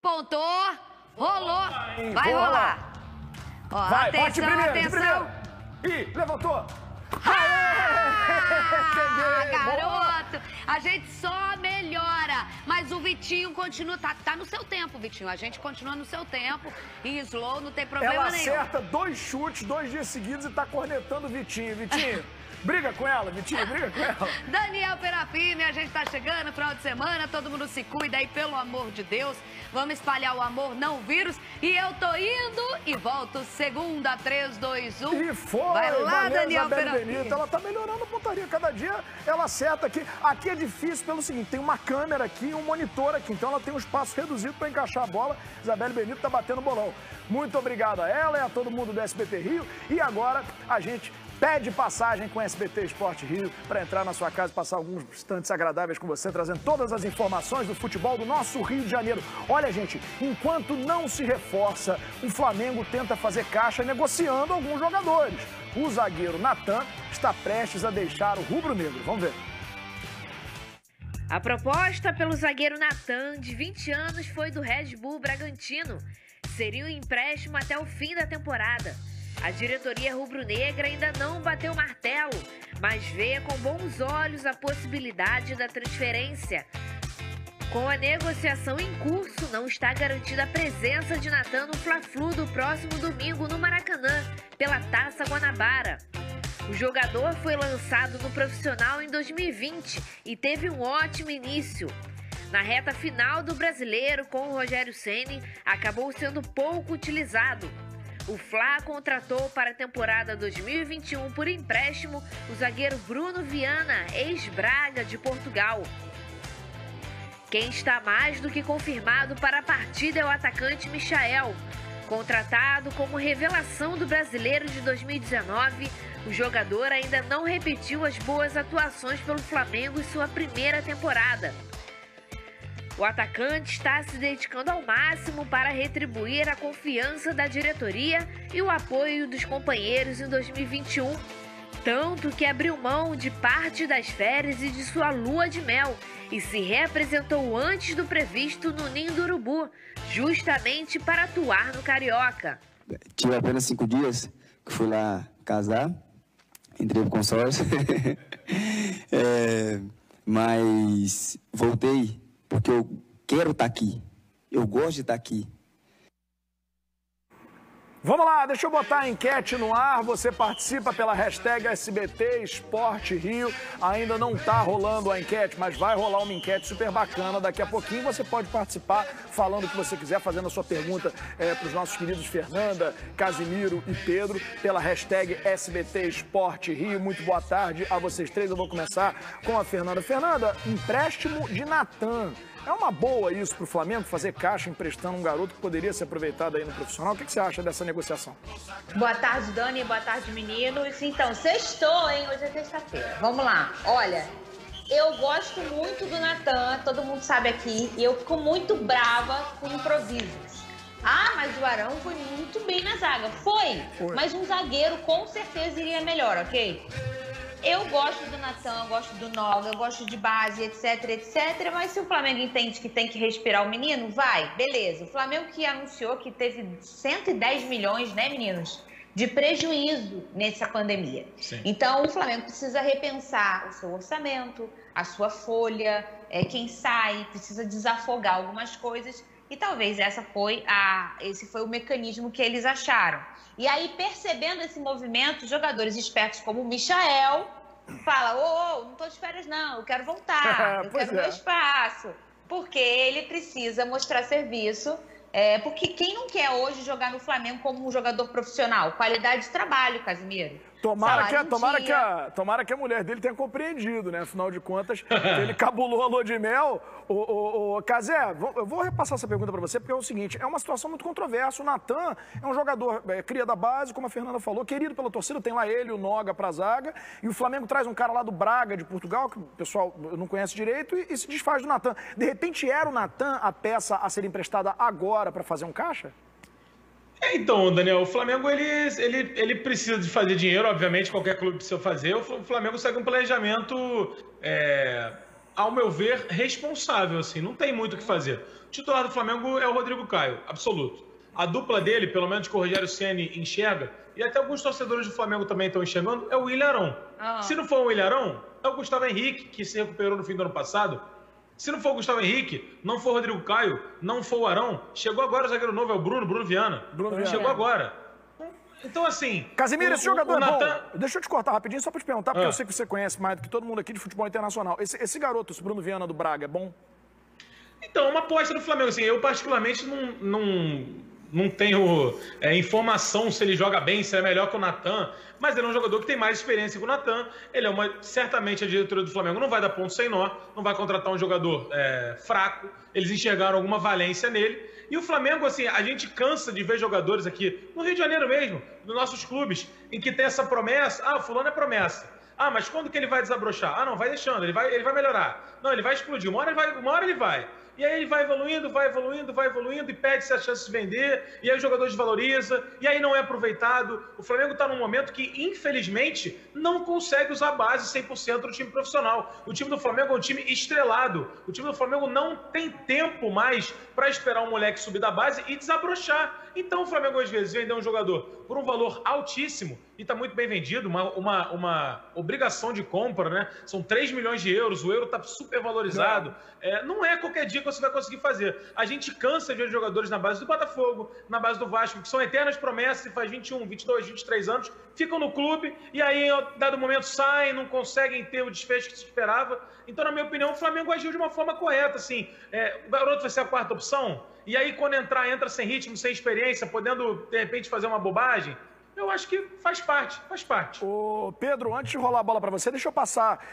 Pontou, rolou, vai rolar. Ó, vai, atenção, bate primeiro, atenção. Ih, levantou. Garoto, a gente só melhora, mas o Vitinho continua, tá no seu tempo, Vitinho, a gente continua no seu tempo, em slow, não tem problema nenhum. Ela acerta 2 chutes, 2 dias seguidos e tá cornetando o Vitinho. Vitinho, briga com ela, Vitinho, briga com ela. Daniel Perafine, a gente tá chegando, final de semana, todo mundo se cuida aí, pelo amor de Deus. Vamos espalhar o amor, não o vírus. E eu tô indo e volto segunda, 3, 2, 1. E foi, vai lá, valeu, Daniel Isabelle Perafine. Benito. Ela tá melhorando a pontaria, cada dia ela acerta aqui. Aqui é difícil pelo seguinte, tem uma câmera aqui e um monitor aqui, então ela tem um espaço reduzido para encaixar a bola. Isabelle Benito tá batendo bolão. Muito obrigado a ela e a todo mundo do SBT Rio. E agora a gente pede passagem com o SBT Esporte Rio para entrar na sua casa e passar alguns instantes agradáveis com você, trazendo todas as informações do futebol do nosso Rio de Janeiro. Olha, gente, enquanto não se reforça, o Flamengo tenta fazer caixa negociando alguns jogadores. O zagueiro Natan está prestes a deixar o rubro-negro. Vamos ver. A proposta pelo zagueiro Natan, de 20 anos, foi do Red Bull Bragantino. Seria um empréstimo até o fim da temporada. A diretoria rubro-negra ainda não bateu o martelo, mas vê com bons olhos a possibilidade da transferência. Com a negociação em curso, não está garantida a presença de Natan no Fla-Flu do próximo domingo no Maracanã, pela Taça Guanabara. O jogador foi lançado no profissional em 2020 e teve um ótimo início. Na reta final do Brasileiro, com o Rogério Ceni, acabou sendo pouco utilizado. O Fla contratou para a temporada 2021 por empréstimo o zagueiro Bruno Viana, ex-Braga de Portugal. Quem está mais do que confirmado para a partida é o atacante Michael. Contratado como revelação do Brasileiro de 2019, o jogador ainda não repetiu as boas atuações pelo Flamengo em sua primeira temporada. O atacante está se dedicando ao máximo para retribuir a confiança da diretoria e o apoio dos companheiros em 2021, tanto que abriu mão de parte das férias e de sua lua de mel e se reapresentou antes do previsto no Ninho do Urubu, justamente para atuar no Carioca. Tive apenas 5 dias que fui lá casar, entrei pro consórcio, mas voltei porque eu quero estar aqui, eu gosto de estar aqui. Vamos lá, deixa eu botar a enquete no ar, você participa pela hashtag SBT Esporte Rio, ainda não tá rolando a enquete, mas vai rolar uma enquete super bacana, daqui a pouquinho você pode participar falando o que você quiser, fazendo a sua pergunta para os nossos queridos Fernanda, Casimiro e Pedro, pela hashtag SBT Esporte Rio. Muito boa tarde a vocês três, eu vou começar com a Fernanda. Fernanda, empréstimo de Natan. É uma boa isso para o Flamengo, fazer caixa emprestando um garoto que poderia ser aproveitado aí no profissional? O que você acha dessa negociação? Boa tarde, Dani. Boa tarde, meninos. Então, sextou, hein? Hoje é terça-feira. Vamos lá. Olha, eu gosto muito do Natan, todo mundo sabe aqui, e eu fico muito brava com improvisos. Ah, mas o Arão foi muito bem na zaga. Foi. Mas um zagueiro com certeza iria melhor, ok? Eu gosto do Natan, eu gosto do Noga, eu gosto de base, etc, etc. Mas se o Flamengo entende que tem que respirar o menino, vai, beleza. O Flamengo que anunciou que teve 110 milhões, né, meninos, de prejuízo nessa pandemia. Sim. Então, o Flamengo precisa repensar o seu orçamento, a sua folha, quem sai, precisa desafogar algumas coisas. E talvez esse foi o mecanismo que eles acharam. E aí, percebendo esse movimento, jogadores espertos como o Michael fala, não tô de férias não, eu quero voltar, eu quero meu espaço. Porque ele precisa mostrar serviço, porque quem não quer hoje jogar no Flamengo como um jogador profissional? Qualidade de trabalho, Casimiro. Tomara que a mulher dele tenha compreendido, né? Afinal de contas, ele cabulou a lua de mel. Cazé, eu vou repassar essa pergunta para você, porque é o seguinte, é uma situação muito controversa. O Natan é um jogador cria da base, como a Fernanda falou, querido pela torcida, tem lá ele, o Noga pra zaga, e o Flamengo traz um cara lá do Braga, de Portugal, que o pessoal não conhece direito, e se desfaz do Natan. De repente, era o Natan a peça a ser emprestada agora para fazer um caixa? Então, Daniel, o Flamengo ele precisa de fazer dinheiro, obviamente, qualquer clube precisa fazer. O Flamengo segue um planejamento ao meu ver, responsável, assim, não tem muito o que fazer. O titular do Flamengo é o Rodrigo Caio, absoluto. A dupla dele, pelo menos que o Rogério Ceni enxerga, e até alguns torcedores do Flamengo também estão enxergando, é o Willian Arão. Se não for o Willian Arão, é o Gustavo Henrique, que se recuperou no fim do ano passado. Se não for o Gustavo Henrique, não for o Rodrigo Caio, não for o Arão, chegou agora o zagueiro novo, é o Bruno Viana. Chegou agora. Então, assim... Casimiro, esse jogador é bom. Deixa eu te cortar rapidinho, só pra te perguntar, porque eu sei que você conhece mais do que todo mundo aqui de futebol internacional. Esse garoto, esse Bruno Viana do Braga, é bom? Então, uma aposta do Flamengo, assim, eu particularmente não tenho informação se ele joga bem, se é melhor que o Natan, mas ele é um jogador que tem mais experiência que o Natan. Ele certamente a diretoria do Flamengo não vai dar ponto sem nó, não vai contratar um jogador fraco. Eles enxergaram alguma valência nele. E o Flamengo, assim, a gente cansa de ver jogadores aqui, no Rio de Janeiro mesmo, nos nossos clubes, em que tem essa promessa. Ah, o fulano é promessa. Ah, mas quando que ele vai desabrochar? Ah, não, vai deixando, ele vai melhorar. Não, ele vai explodir, uma hora ele vai. E aí ele vai evoluindo e perde-se a chance de vender, e aí o jogador desvaloriza, e aí não é aproveitado. O Flamengo está num momento que, infelizmente, não consegue usar a base 100% do time profissional. O time do Flamengo é um time estrelado. O time do Flamengo não tem tempo mais para esperar um moleque subir da base e desabrochar. Então o Flamengo, às vezes, vendeu um jogador por um valor altíssimo, e está muito bem vendido, uma obrigação de compra, né? São 3 milhões de euros, o euro está super valorizado. Não é qualquer dia que você vai conseguir fazer. A gente cansa de ver jogadores na base do Botafogo, na base do Vasco, que são eternas promessas, e faz 21, 22, 23 anos, ficam no clube, e aí, em dado momento, saem, não conseguem ter o desfecho que se esperava. Então, na minha opinião, o Flamengo agiu de uma forma correta, assim. O garoto vai ser a quarta opção, e aí, quando entra sem ritmo, sem experiência, podendo, de repente, fazer uma bobagem. Eu acho que faz parte. Ô, Pedro, antes de rolar a bola para você, deixa eu passar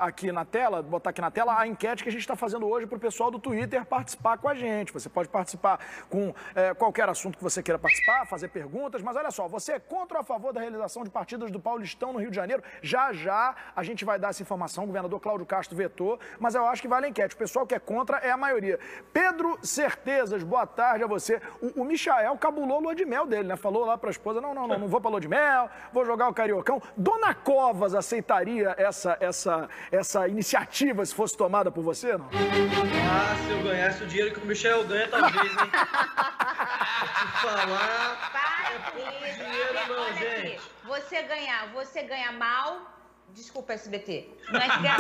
aqui na tela, botar aqui na tela a enquete que a gente está fazendo hoje para o pessoal do Twitter participar com a gente. Você pode participar com qualquer assunto que você queira participar, fazer perguntas, mas olha só, você é contra ou a favor da realização de partidas do Paulistão no Rio de Janeiro? Já a gente vai dar essa informação, o governador Cláudio Castro vetou, mas eu acho que vale a enquete. O pessoal que é contra é a maioria. Pedro Certezas, boa tarde a você. O Michael cabulou a lua de mel dele, né? Falou lá para a esposa, não vou pra lua de mel, vou jogar o Cariocão. Dona Covas aceitaria essa iniciativa se fosse tomada por você, não? Ah, se eu ganhasse o dinheiro que o Michel ganha, talvez, hein? Vou te falar. Olha aqui, você ganha mal. Desculpa, SBT. Não é que ganha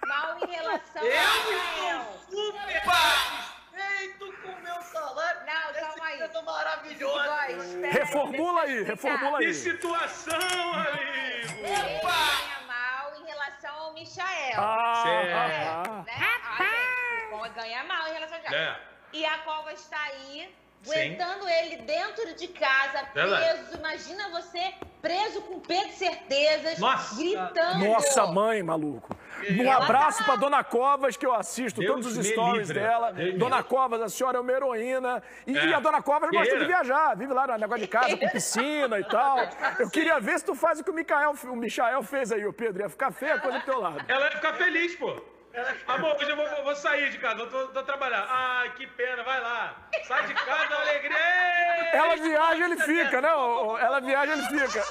mal em relação ao Michael. Super satisfeito com o meu salário. Não, calma aí. Maravilhoso. Reformula aí. Que situação, amigo! Ele ganha mal em relação ao Michael. O ganha mal em relação ao Michael. E a Cova está aí, aguentando ele dentro de casa, preso. Imagina você preso com Pedro Certezas, gritando. Nossa mãe, maluco. Um abraço pra Dona Covas, que eu assisto todos os stories dela. Dona Covas, a senhora é uma heroína. E a Dona Covas gosta de viajar. Vive lá no negócio de casa, com piscina e tal. Eu queria ver se tu faz o que o Michael fez aí, ô Pedro. Ia ficar feia a coisa do teu lado. Ela ia ficar feliz, pô. Amor, hoje eu vou sair de casa, vou trabalhar. Ai, que pena, vai lá. Sai de casa, alegria. Ela viaja, ele fica, né? Ela viaja, ele fica.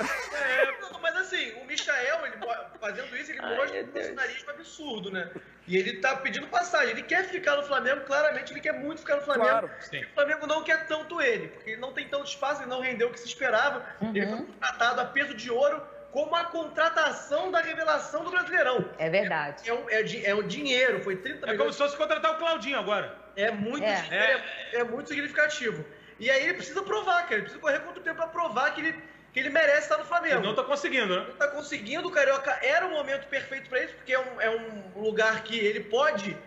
Mas assim, o Michael, ele fazendo isso, ele mostra um funcionarismo absurdo, né? E ele tá pedindo passagem. Ele quer ficar no Flamengo, claramente, ele quer muito ficar no Flamengo. Claro. O Flamengo não quer tanto ele, porque ele não tem tanto espaço, ele não rendeu o que se esperava. Ele foi contratado a peso de ouro, como a contratação da revelação do Brasileirão. É verdade. É o dinheiro, foi 30 milhões. É como se fosse contratar o Claudinho agora. É muito significativo. E aí ele precisa provar, cara. Ele precisa correr quanto tempo pra provar que ele merece estar no Flamengo. Ele não tá conseguindo, né? Não tá conseguindo, o Carioca era o momento perfeito pra isso, porque é um lugar que ele pode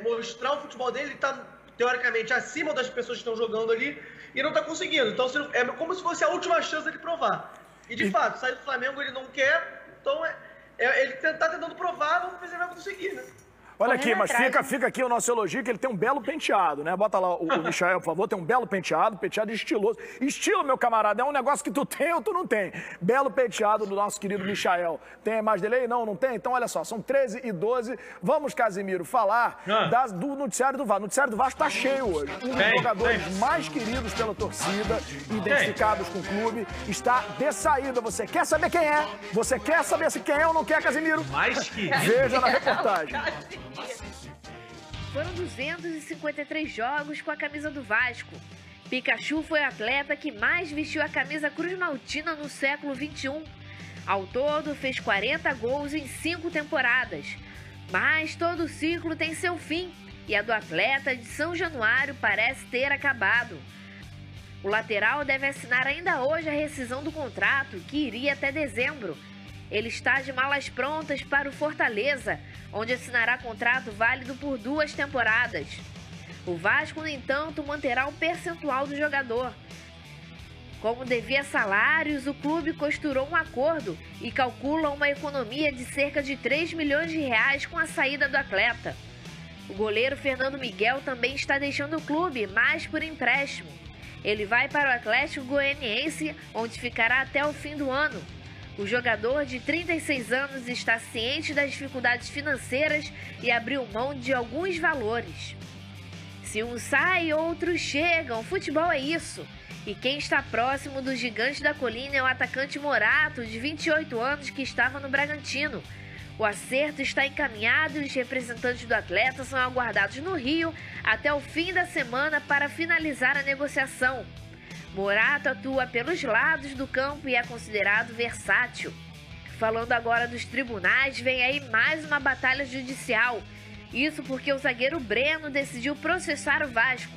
mostrar o futebol dele, ele tá teoricamente acima das pessoas que estão jogando ali, e não tá conseguindo. Então é como se fosse a última chance dele provar. E de fato, sair do Flamengo ele não quer, então ele tá tentando provar, vamos ver se ele vai conseguir, né? Olha aqui, mas fica aqui o nosso elogio, que ele tem um belo penteado, né? Bota lá o Michael, por favor, tem um belo penteado estiloso. Estilo, meu camarada, é um negócio que tu tem ou tu não tem. Belo penteado do nosso querido Michael. Tem a imagem dele aí? Não, não tem? Então, olha só, são 13h12. Vamos, Casimiro, falar do noticiário do Vasco. O noticiário do Vasco tá cheio hoje. Um dos jogadores mais queridos pela torcida, identificados com o clube, está de saída. Você quer saber quem é? Você quer saber se quem é ou não quer, Casimiro? Mais que... Veja na reportagem. Foram 253 jogos com a camisa do Vasco. Pikachu foi o atleta que mais vestiu a camisa Cruz Maltina no século XXI. Ao todo, fez 40 gols em 5 temporadas. Mas todo ciclo tem seu fim, e a do atleta de São Januário parece ter acabado. O lateral deve assinar ainda hoje a rescisão do contrato, que iria até dezembro. Ele está de malas prontas para o Fortaleza, onde assinará contrato válido por 2 temporadas. O Vasco, no entanto, manterá um percentual do jogador. Como devia salários, o clube costurou um acordo e calcula uma economia de cerca de 3 milhões de reais com a saída do atleta. O goleiro Fernando Miguel também está deixando o clube, mas por empréstimo. Ele vai para o Atlético Goianiense, onde ficará até o fim do ano. O jogador de 36 anos está ciente das dificuldades financeiras e abriu mão de alguns valores. Se um sai, outros chegam. Futebol é isso. E quem está próximo do gigante da colina é o atacante Morato, de 28 anos, que estava no Bragantino. O acerto está encaminhado e os representantes do atleta são aguardados no Rio até o fim da semana para finalizar a negociação. Morato atua pelos lados do campo e é considerado versátil. Falando agora dos tribunais, vem aí mais uma batalha judicial. Isso porque o zagueiro Breno decidiu processar o Vasco.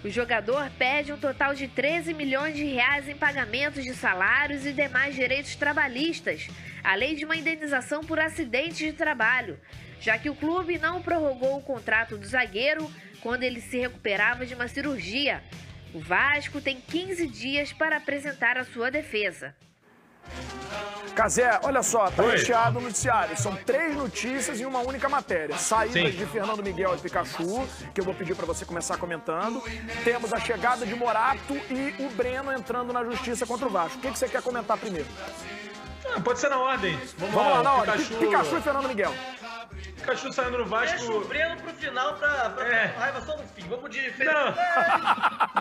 O jogador pede um total de 13 milhões de reais em pagamentos de salários e demais direitos trabalhistas, além de uma indenização por acidentes de trabalho, já que o clube não prorrogou o contrato do zagueiro quando ele se recuperava de uma cirurgia. O Vasco tem 15 dias para apresentar a sua defesa. Cazé, olha só, tá recheado no noticiário. São 3 notícias em uma única matéria. Saídas de Fernando Miguel e Pikachu, que eu vou pedir para você começar comentando. Temos a chegada de Morato e o Breno entrando na justiça contra o Vasco. O que você quer comentar primeiro? Pode ser na ordem. Vamos lá, na ordem. Pikachu e Fernando Miguel. Pikachu saindo no Vasco. Deixa o Breno pro final pra raiva só no fim. Vamos de... Não.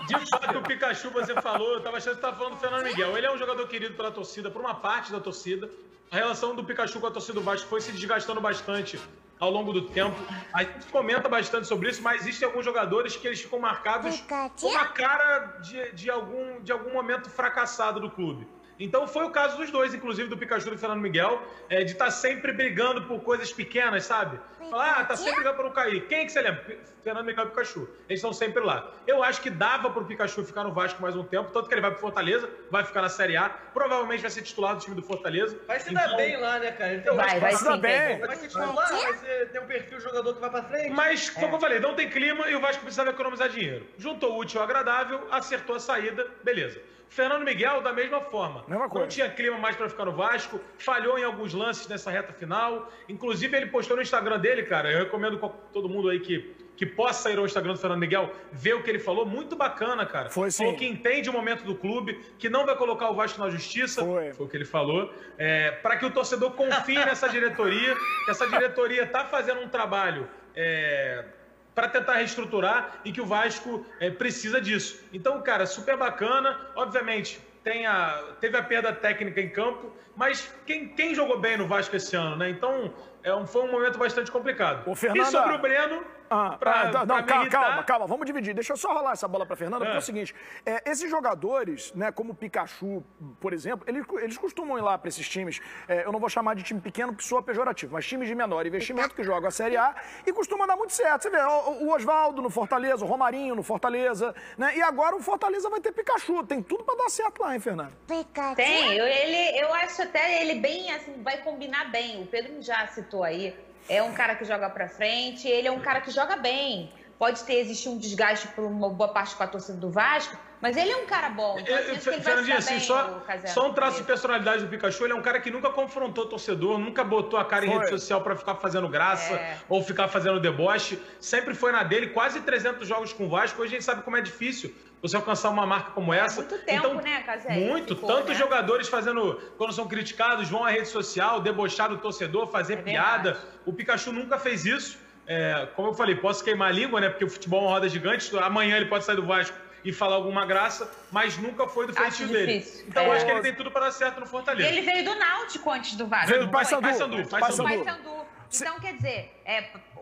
De fato, o Pikachu, você falou, eu tava achando que você tava falando do Fernando Miguel. Ele é um jogador querido pela torcida, por uma parte da torcida. A relação do Pikachu com a torcida do Vasco foi se desgastando bastante ao longo do tempo. A gente comenta bastante sobre isso, mas existem alguns jogadores que eles ficam marcados com a cara de algum momento fracassado do clube. Então foi o caso dos dois, inclusive do Pikachu e do Fernando Miguel, de estar sempre brigando por coisas pequenas, sabe? Falar, tá sempre brigando por não cair. Quem é que você lembra? Fernando Miguel e Pikachu. Eles estão sempre lá. Eu acho que dava pro Pikachu ficar no Vasco mais um tempo, tanto que ele vai pro Fortaleza, vai ficar na Série A, provavelmente vai ser titular do time do Fortaleza. Vai se dar bem lá, né, cara? Então, vai se dar bem. Vai ser titular, vai ter um perfil de jogador que vai pra frente. Mas, como eu falei, não tem clima e o Vasco precisava economizar dinheiro. Juntou o útil ao agradável, acertou a saída, beleza. Fernando Miguel, da mesma forma. Não tinha clima mais para ficar no Vasco, falhou em alguns lances nessa reta final. Inclusive, ele postou no Instagram dele, cara. Eu recomendo todo mundo aí que possa ir ao Instagram do Fernando Miguel ver o que ele falou. Muito bacana, cara. Foi sim. Falou que entende o momento do clube, que não vai colocar o Vasco na justiça. Foi o que ele falou. Para que o torcedor confie nessa diretoria, que essa diretoria tá fazendo um trabalho... para tentar reestruturar e que o Vasco precisa disso. Então, cara, super bacana. Obviamente, teve a perda técnica em campo, mas quem jogou bem no Vasco esse ano, né? Então, foi um momento bastante complicado. Fernanda... E sobre o Breno... Calma, vamos dividir. Deixa eu só rolar essa bola pra Fernanda, porque é o seguinte, esses jogadores, né, como o Pikachu, por exemplo, eles costumam ir lá pra esses times, eu não vou chamar de time pequeno porque soa pejorativo, mas times de menor investimento que jogam a Série A e costuma dar muito certo. Você vê, o Oswaldo no Fortaleza, o Romarinho no Fortaleza, né, e agora o Fortaleza vai ter Pikachu. Tem tudo pra dar certo lá, hein, Fernanda? Tem, eu acho até ele bem, assim, vai combinar bem. O Pedro já citou aí. É um cara que joga pra frente, ele é um cara que joga bem. pode existir um desgaste por uma boa parte com a torcida do Vasco, mas ele é um cara bom. Então, Fernandinha, assim, só um traço de personalidade do Pikachu, ele é um cara que nunca confrontou o torcedor, nunca botou a cara em rede social pra ficar fazendo graça ou ficar fazendo deboche, sempre foi na dele, quase 300 jogos com o Vasco, hoje a gente sabe como é difícil você alcançar uma marca como essa. Muito tempo, então, né, Casé? Muito, tantos jogadores fazendo, quando são criticados, vão à rede social, debochar do torcedor, fazer piada, o Pikachu nunca fez isso. Como eu falei, posso queimar a língua, né, porque o futebol é uma roda gigante, amanhã ele pode sair do Vasco e falar alguma graça, mas nunca foi do feitio dele. Então eu acho que ele tem tudo para dar certo no Fortaleza. Ele veio do Náutico antes do Vasco. Veio do Paysandu. Então, quer dizer...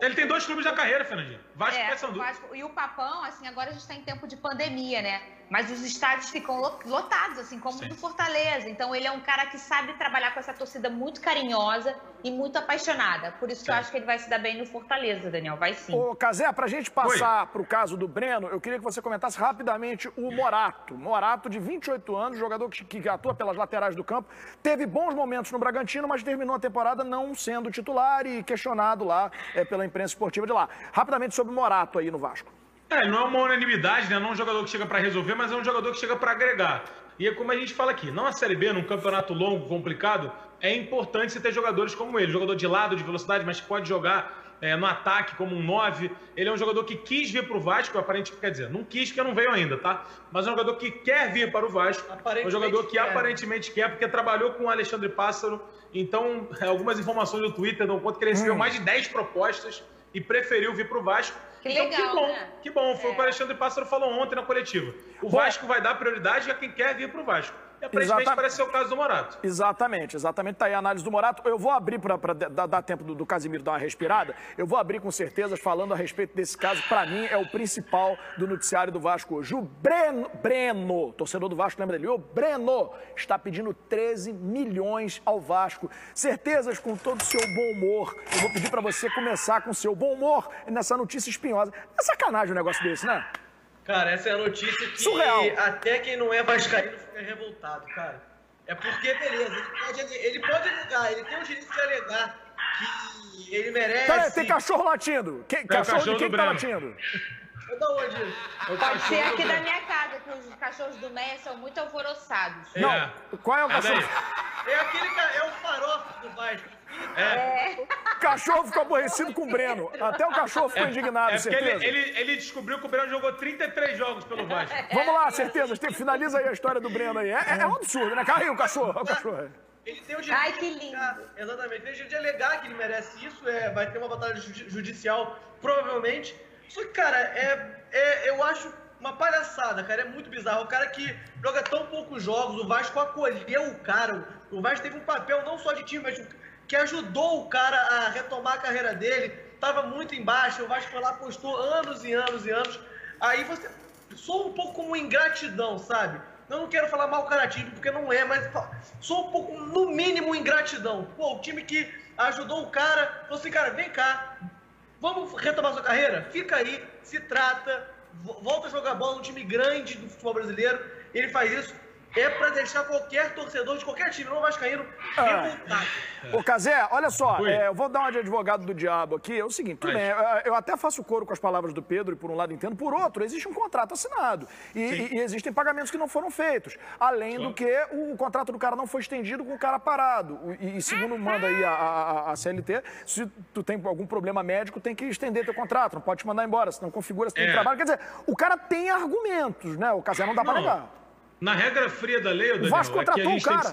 Ele tem 2 clubes na carreira, Fernandinho. Vasco e Paysandu. E o Papão, assim, agora a gente está em tempo de pandemia, né? Mas os estádios ficam lotados, assim, como o do Fortaleza. Então, ele é um cara que sabe trabalhar com essa torcida muito carinhosa e muito apaixonada. Por isso que eu acho que ele vai se dar bem no Fortaleza, Daniel. Vai sim. Ô, Casé, pra gente passar pro caso do Breno, eu queria que você comentasse rapidamente o Morato. Morato, de 28 anos, jogador que atua pelas laterais do campo. Teve bons momentos no Bragantino, mas terminou a temporada não sendo titular e questionado lá pela imprensa esportiva de lá. Rapidamente sobre o Morato aí no Vasco. Não é uma unanimidade, né? Não é um jogador que chega para resolver, mas é um jogador que chega para agregar. E é como a gente fala aqui, não a Série B, num campeonato longo, complicado, é importante você ter jogadores como ele. Jogador de lado, de velocidade, mas que pode jogar no ataque como um 9. Ele é um jogador que quis vir para o Vasco, aparentemente, quer dizer, não quis porque não veio ainda, tá? Mas é um jogador que quer vir para o Vasco. É um jogador que aparentemente quer, porque trabalhou com o Alexandre Pássaro. Então, algumas informações do Twitter dão conta que ele recebeu mais de 10 propostas e preferiu vir para o Vasco. Que legal, então, que bom, né? Que bom. Foi o que o Alexandre Pássaro falou ontem na coletiva. O Vasco vai dar prioridade a quem quer vir para o Vasco. E aparentemente parece ser o caso do Morato. Exatamente. Tá aí a análise do Morato. Eu vou abrir, para dar tempo do Casimiro dar uma respirada, eu vou abrir com certeza falando a respeito desse caso. Para mim, é o principal do noticiário do Vasco hoje. O Breno, torcedor do Vasco, lembra dele? O Breno está pedindo 13 milhões ao Vasco. Certezas com todo o seu bom humor. Eu vou pedir para você começar com o seu bom humor nessa notícia espinhosa. É sacanagem um negócio desse, né? Cara, essa é a notícia que surreal. Até quem não é vascaíno fica revoltado, cara. É porque, beleza, ele pode alegar, ele tem o direito de alegar que ele merece... Peraí, tem cachorro latindo. Cachorro de quem tá latindo? Da onde? Pode ser aqui da minha casa, que os cachorros do Meia são muito alvoroçados. Não, qual é o cachorro? É o farofa do Vasco. O cachorro ficou aborrecido com o Breno. Até o cachorro ficou indignado, certeza. Ele descobriu que o Breno jogou 33 jogos pelo Vasco. Vamos lá, certeza. Finaliza aí a história do Breno aí. É um absurdo, né? Caiu o cachorro. Ele tem o direito Ai, que lindo. Exatamente. Tem o direito de alegar que ele merece isso. Vai ter uma batalha judicial, provavelmente. Só que, cara, eu acho uma palhaçada, cara. É muito bizarro. O cara que joga tão poucos jogos, o Vasco acolheu o cara. O Vasco teve um papel não só de time, mas que ajudou o cara a retomar a carreira dele. Tava muito embaixo, o Vasco foi lá, apostou anos e anos e anos. Aí você soa um pouco como ingratidão, sabe? Eu não quero falar mal caratismo, porque não é, mas soa um pouco, no mínimo, ingratidão. Pô, o time que ajudou o cara, falou assim, cara, vem cá, vamos retomar sua carreira? Fica aí, se trata, volta a jogar bola num time grande do futebol brasileiro. Ele faz isso. É pra deixar qualquer torcedor de qualquer time, não vascaíno, revoltado. Ô, Casé, olha só, eu vou dar uma de advogado do diabo aqui. É o seguinte, tudo bem, eu até faço coro com as palavras do Pedro, e por um lado entendo, por outro, existe um contrato assinado. E existem pagamentos que não foram feitos. Além do que o contrato do cara não foi estendido com o cara parado. E segundo manda aí a CLT, se tu tem algum problema médico, tem que estender teu contrato, não pode te mandar embora, senão configura, se tem trabalho. Quer dizer, o cara tem argumentos, né? O Casé não dá pra negar. Na regra fria da lei, o Vasco contratou o cara.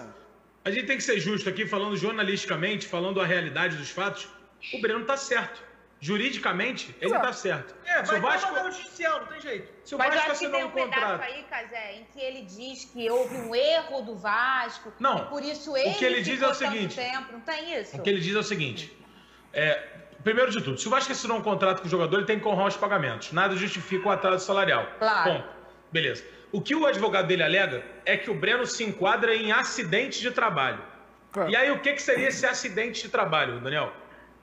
A gente tem que ser justo aqui, falando jornalisticamente, falando a realidade dos fatos. O Breno tá certo. Juridicamente, ele tá certo. Se o Vasco no judicial, não tem jeito. Se o Vasco assinou um contrato... Mas eu acho que tem um pedaço aí, Casé, em que ele diz que houve um erro do Vasco. Não. E por isso ele o que ele diz é o seguinte. Não tem isso? O que ele diz é o seguinte. Primeiro de tudo, se o Vasco assinou um contrato com o jogador, ele tem que honrar os pagamentos. Nada justifica o atraso salarial. Claro. Ponto. Beleza. O que o advogado dele alega é que o Breno se enquadra em acidente de trabalho. E aí, o que seria esse acidente de trabalho, Daniel?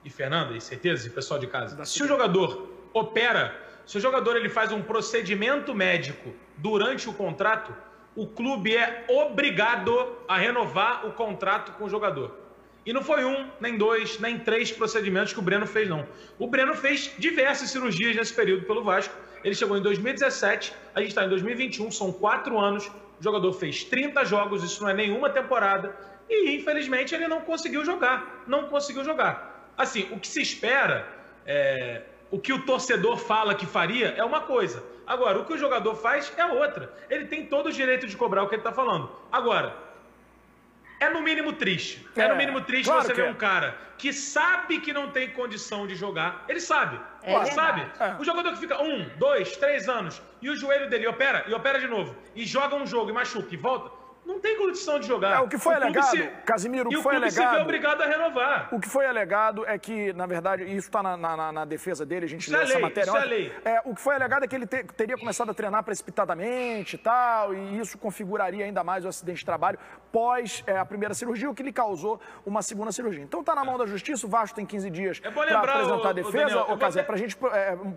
E Fernanda, e certeza, e pessoal de casa? Se o jogador opera, se o jogador ele faz um procedimento médico durante o contrato, o clube é obrigado a renovar o contrato com o jogador. E não foi um, nem dois, nem três procedimentos que o Breno fez, não. O Breno fez diversas cirurgias nesse período pelo Vasco. Ele chegou em 2017, a gente está em 2021, são 4 anos. O jogador fez 30 jogos, isso não é nenhuma temporada. E, infelizmente, ele não conseguiu jogar. Não conseguiu jogar. Assim, o que se espera, o que o torcedor fala que faria é uma coisa. Agora, o que o jogador faz é outra. Ele tem todo o direito de cobrar o que ele está falando. Agora, é no mínimo triste. É no mínimo triste claro você ver um cara que sabe que não tem condição de jogar. Ele sabe. Ele sabe. O jogador que fica 1, 2, 3 anos e o joelho dele opera de novo. E joga um jogo e machuca e volta. Não tem condição de jogar. O que foi alegado, Casimiro, o que foi alegado... E o clube se vê obrigado a renovar. O que foi alegado é que, na verdade, isso está na defesa dele, a gente lê essa matéria. Isso é lei. O que foi alegado é que ele teria começado a treinar precipitadamente e tal, e isso configuraria ainda mais o acidente de trabalho pós a primeira cirurgia, o que lhe causou uma segunda cirurgia. Então está na mão da justiça, o Vasco tem 15 dias para apresentar a defesa. Ô, Cazé, para a gente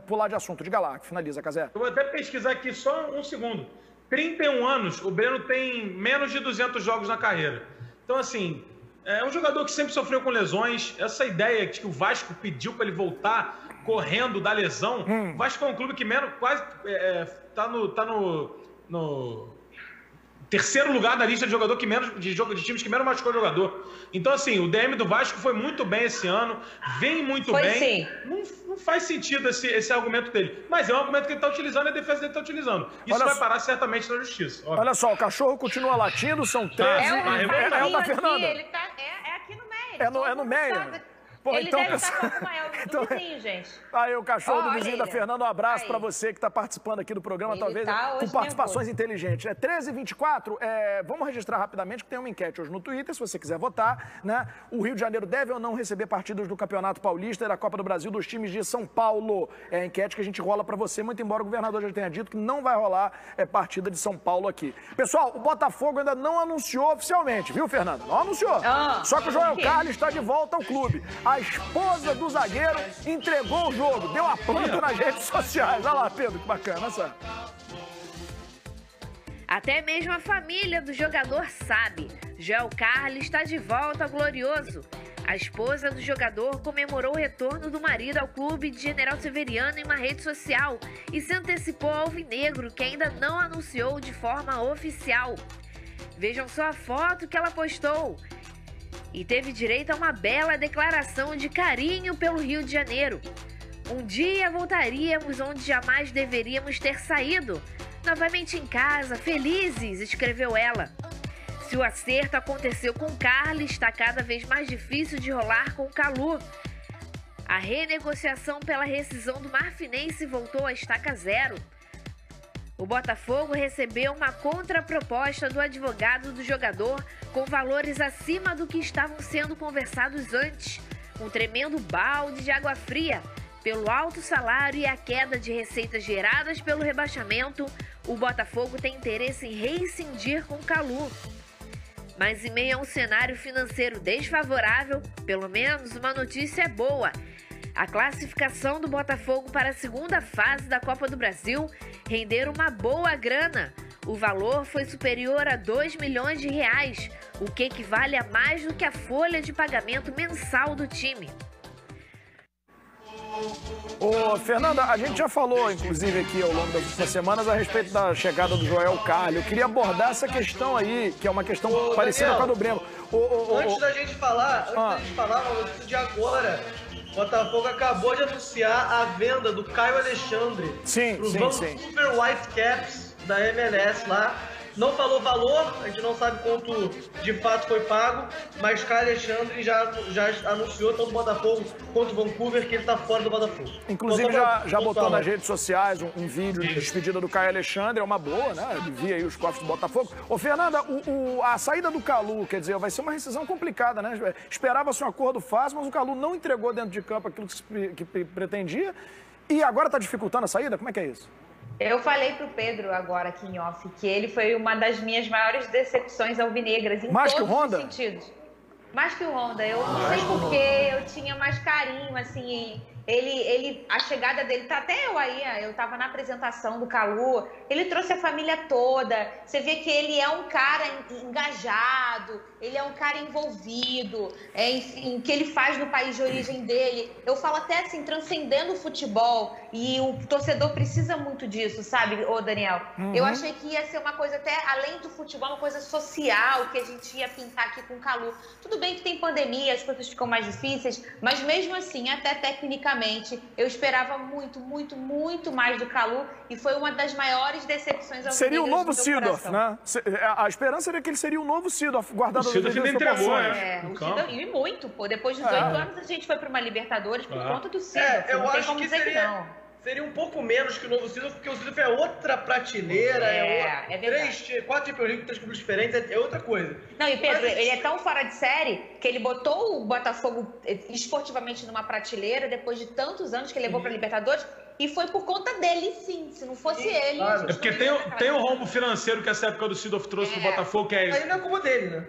pular de assunto, diga lá, finaliza, Cazé. Eu vou até pesquisar aqui só um segundo. 31 anos, o Breno tem menos de 200 jogos na carreira. Então, assim, é um jogador que sempre sofreu com lesões. Essa ideia de que o Vasco pediu para ele voltar correndo da lesão. O Vasco é um clube que menos, quase tá no terceiro lugar da lista de jogador que menos de times que menos machucou jogador. Então, assim, o DM do Vasco foi muito bem esse ano, vem muito bem. Não faz sentido esse argumento dele. Mas é um argumento que ele está utilizando e a defesa dele está utilizando. Isso vai parar certamente na justiça. Óbvio. Olha só, o cachorro continua latindo, são 13. É o da Fernanda. Ele tá, é aqui no meio. É no meio. Pô, ele então, deve estar com o maior do vizinho, gente. Aí, o cachorro do vizinho da Fernanda, um abraço para você que está participando aqui do programa, ele talvez com participações inteligentes. 13h24, vamos registrar rapidamente que tem uma enquete hoje no Twitter, se você quiser votar, né? O Rio de Janeiro deve ou não receber partidas do Campeonato Paulista e da Copa do Brasil dos times de São Paulo? É a enquete que a gente rola para você, muito embora o governador já tenha dito que não vai rolar partida de São Paulo aqui. Pessoal, o Botafogo ainda não anunciou oficialmente, viu, Fernanda? Não anunciou. Só que o Joel Carlos está de volta ao clube. A esposa do zagueiro entregou o jogo, deu a planta nas redes sociais. Olha lá, Pedro, que bacana, sabe? Até mesmo a família do jogador sabe. Joel Carlos está de volta ao Glorioso. A esposa do jogador comemorou o retorno do marido ao clube de General Severiano em uma rede social e se antecipou ao alvinegro, que ainda não anunciou de forma oficial. Vejam só a foto que ela postou. E teve direito a uma bela declaração de carinho pelo Rio de Janeiro. Um dia voltaríamos onde jamais deveríamos ter saído. Novamente em casa, felizes, escreveu ela. Se o acerto aconteceu com Carlos, está cada vez mais difícil de rolar com o Calu. A renegociação pela rescisão do Marfinense voltou à estaca zero. O Botafogo recebeu uma contraproposta do advogado do jogador com valores acima do que estavam sendo conversados antes. Um tremendo balde de água fria. Pelo alto salário e a queda de receitas geradas pelo rebaixamento, o Botafogo tem interesse em rescindir com o Calu. Mas em meio a um cenário financeiro desfavorável, pelo menos uma notícia é boa. A classificação do Botafogo para a segunda fase da Copa do Brasil rendeu uma boa grana. O valor foi superior a 2 milhões de reais, o que equivale a mais do que a folha de pagamento mensal do time. Ô, Fernanda, a gente já falou, inclusive, aqui ao longo das últimas semanas a respeito da chegada do Joel Carlos. Eu queria abordar essa questão aí, que é uma questão parecida com a do Breno. Antes da gente falar, uma notícia de agora. O Botafogo acabou de anunciar a venda do Caio Alexandre para os Vancouver Whitecaps da MLS lá. Não falou valor, a gente não sabe quanto de fato foi pago, mas Caio Alexandre já anunciou tanto o Botafogo quanto o Vancouver que ele está fora do Botafogo. Inclusive já botou nas redes sociais um vídeo de despedida do Caio Alexandre, é uma boa, né? Via aí os cofres do Botafogo. Ô, Fernanda, a saída do Calu, quer dizer, vai ser uma rescisão complicada, né? Esperava-se um acordo fácil, mas o Calu não entregou dentro de campo aquilo que pretendia e agora está dificultando a saída? Como é que é isso? Eu falei pro Pedro agora aqui em off que ele foi uma das minhas maiores decepções alvinegras em todos os sentidos. Mais que o Honda. Eu não sei porquê, eu tinha mais carinho, assim, A chegada dele, tá até eu aí, eu tava na apresentação do Calu, ele trouxe a família toda, você vê que ele é um cara engajado, ele é um cara envolvido, enfim, o que ele faz no país de origem dele, eu falo até assim, transcendendo o futebol, e o torcedor precisa muito disso, sabe, ô Daniel? Eu achei que ia ser uma coisa até, além do futebol, uma coisa social, que a gente ia pintar aqui com o Calu. Tudo bem que tem pandemia, as coisas ficam mais difíceis, mas mesmo assim, até tecnicamente, eu esperava muito, muito, muito mais do Calu e foi uma das maiores decepções. Seria o novo Seedorf, né? A esperança seria que ele seria o novo Seedorf, guardado as devidas proporções. E muito, pô. Depois de 18 anos a gente foi para uma Libertadores por conta do Seedorf. Eu acho que seria um pouco menos que o novo Seedorf, porque o Seedorf é outra prateleira, é 4 Champions League, 3 clubes diferentes, é outra coisa. Não, e Pedro, ele é tão fora de série que ele botou o Botafogo esportivamente numa prateleira depois de tantos anos que ele levou para Libertadores. E foi por conta dele, sim. Se não fosse ele... Claro. É porque tem o rombo financeiro que essa época do Seedorf trouxe pro Botafogo, que é... Aí não é culpa dele, né?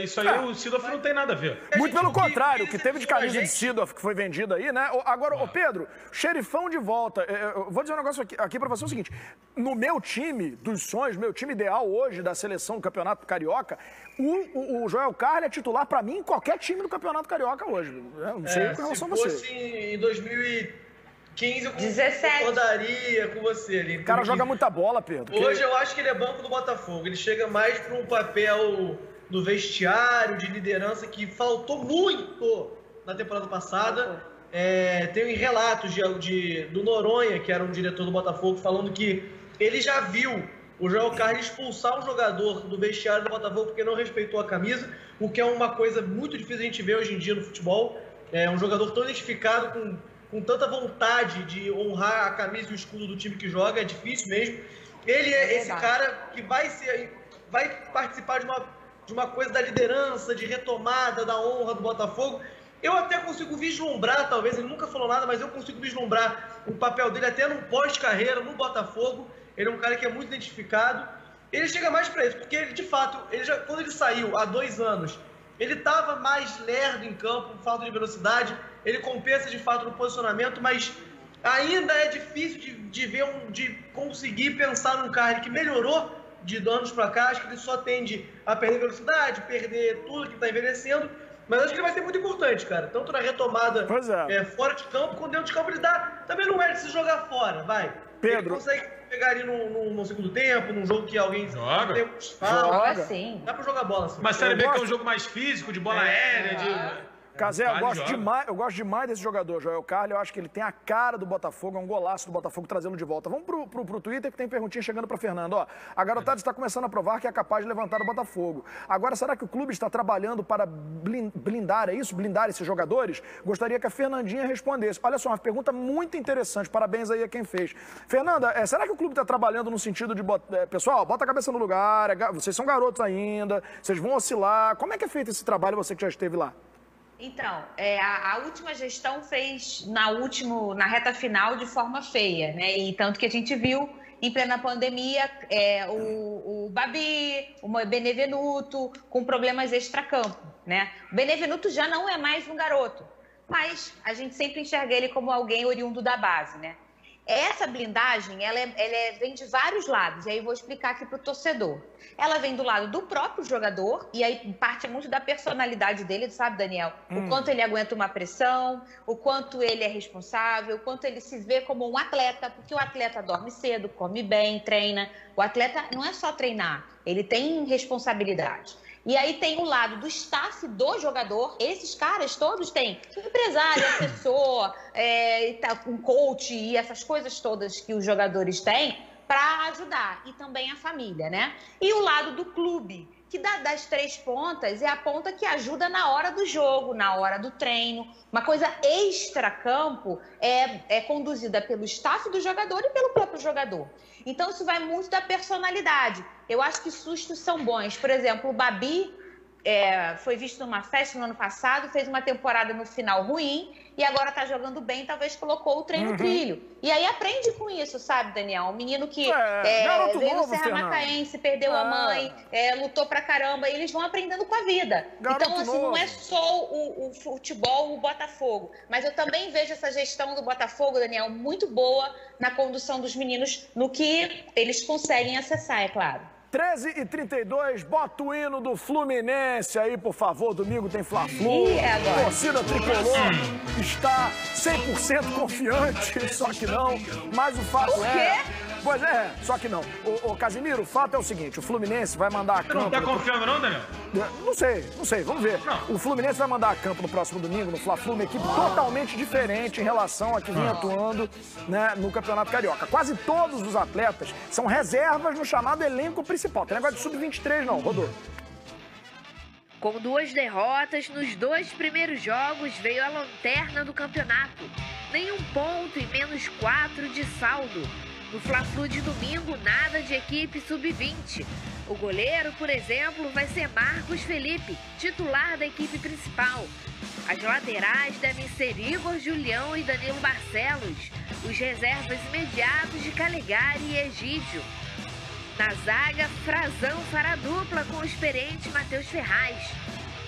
Isso aí o Seedorf não tem nada a ver. Muito pelo contrário, o que teve de camisa de Seedorf que foi vendida aí, né? Agora, ô Pedro, xerifão de volta. Eu vou dizer um negócio aqui pra você, é o seguinte. No meu time dos sonhos, meu time ideal hoje da seleção do Campeonato Carioca, o Joel Carli é titular pra mim em qualquer time do Campeonato Carioca hoje. Eu não sei com relação a você. Se fosse em 2015, eu concordaria com você ali. O cara joga muita bola, Pedro. Hoje eu acho que ele é banco do Botafogo. Ele chega mais para um papel do vestiário, de liderança, que faltou muito na temporada passada. Tem relatos do Noronha, que era um diretor do Botafogo, falando que ele já viu o Joel Carli expulsar um jogador do vestiário do Botafogo porque não respeitou a camisa, o que é uma coisa muito difícil a gente ver hoje em dia no futebol. É um jogador tão identificado com tanta vontade de honrar a camisa e o escudo do time que joga, é difícil mesmo. Ele é esse cara que vai participar de uma coisa da liderança, de retomada da honra do Botafogo. Eu até consigo vislumbrar, talvez, ele nunca falou nada, mas eu consigo vislumbrar o papel dele até no pós-carreira, no Botafogo. Ele é um cara que é muito identificado. Ele chega mais para isso, porque ele, de fato, quando ele saiu há 2 anos, ele estava mais lerdo em campo, falta de velocidade, ele compensa de fato no posicionamento, mas ainda é difícil de conseguir pensar num Carli que melhorou de anos para cá. Acho que ele só tende a perder velocidade, perder tudo que está envelhecendo, mas acho que ele vai ser muito importante, cara, tanto na retomada fora de campo, quanto dentro de campo. Ele também não é de se jogar fora, vai. Pedro. Ele consegue pegar ali no segundo tempo, num jogo que alguém joga. Joga sim. Dá pra jogar bola assim. Mas Série B que é um jogo mais físico, de bola aérea, Cazé, eu gosto demais desse jogador, Joel Carli. Eu acho que ele tem a cara do Botafogo, é um golaço do Botafogo trazê-lo de volta. Vamos pro Twitter, que tem perguntinha chegando para Fernando. Ó, a garotada está começando a provar que é capaz de levantar o Botafogo. Agora, será que o clube está trabalhando para blindar, blindar esses jogadores? Gostaria que a Fernandinha respondesse. Olha só, uma pergunta muito interessante, parabéns aí a quem fez. Fernanda, será que o clube está trabalhando no sentido de... pessoal, bota a cabeça no lugar, vocês são garotos ainda, vocês vão oscilar. Como é que é feito esse trabalho, você que já esteve lá? Então, a última gestão fez na reta final de forma feia, né? E tanto que a gente viu em plena pandemia o Babi, o Benevenuto com problemas extracampo, né? O Benevenuto já não é mais um garoto, mas a gente sempre enxerga ele como alguém oriundo da base, né? Essa blindagem, ela vem de vários lados, e aí eu vou explicar aqui para o torcedor. Ela vem do lado do próprio jogador, e aí parte muito da personalidade dele, sabe, Daniel? O quanto ele aguenta uma pressão, o quanto ele é responsável, o quanto ele se vê como um atleta, porque o atleta dorme cedo, come bem, treina. O atleta não é só treinar, ele tem responsabilidade. E aí tem o lado do staff do jogador. Esses caras todos têm empresário, assessor, um coach e essas coisas todas que os jogadores têm para ajudar. E também a família, né? E o lado do clube, que das 3 pontas é a ponta que ajuda na hora do jogo, na hora do treino. Uma coisa extra-campo é conduzida pelo staff do jogador e pelo próprio jogador. Então, isso vai muito da personalidade. Eu acho que sustos são bons. Por exemplo, o Babi foi visto numa festa no ano passado, fez uma temporada no final ruim, e agora tá jogando bem, talvez colocou o trem no trilho. E aí aprende com isso, sabe, Daniel? Um menino que veio no Serra Macaense, perdeu a mãe, lutou pra caramba, e eles vão aprendendo com a vida. Então, assim, não é só o futebol, o Botafogo, mas eu também vejo essa gestão do Botafogo, Daniel, muito boa na condução dos meninos, no que eles conseguem acessar, é claro. 13h32, bota o hino do Fluminense aí, por favor. Domingo tem Fla-Flu. Torcida tricolor está 100% confiante, só que não. Mas o fato Pois é, só que não. Ô, Casimiro, o fato é o seguinte, o Fluminense vai mandar a campo... Você não tá confiando não, Daniel? Não sei, vamos ver. Não. O Fluminense vai mandar a campo no próximo domingo, no Fla-Flu, uma equipe totalmente diferente em relação a que vinha atuando, né, no Campeonato Carioca. Quase todos os atletas são reservas no chamado elenco principal. Tem negócio de sub-23 não, Rodolfo. Com 2 derrotas, nos 2 primeiros jogos veio a lanterna do campeonato. Nenhum ponto e menos 4 de saldo. No Fla-Flu de domingo, nada de equipe sub-20. O goleiro, por exemplo, vai ser Marcos Felipe, titular da equipe principal. As laterais devem ser Igor Julião e Danilo Barcelos, os reservas imediatos de Calegari e Egídio. Na zaga, Frazão fará dupla com o experiente Matheus Ferraz.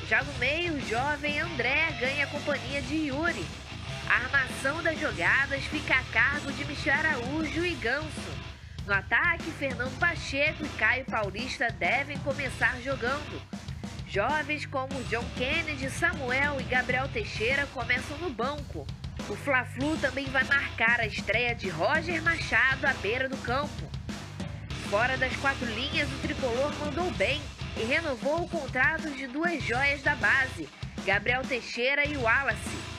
Já no meio, o jovem André ganha a companhia de Yuri. A armação das jogadas fica a cargo de Michel Araújo e Ganso. No ataque, Fernando Pacheco e Caio Paulista devem começar jogando. Jovens como John Kennedy, Samuel e Gabriel Teixeira começam no banco. O Fla-Flu também vai marcar a estreia de Roger Machado à beira do campo. Fora das 4 linhas, o tricolor mandou bem e renovou o contrato de 2 joias da base, Gabriel Teixeira e Wallace.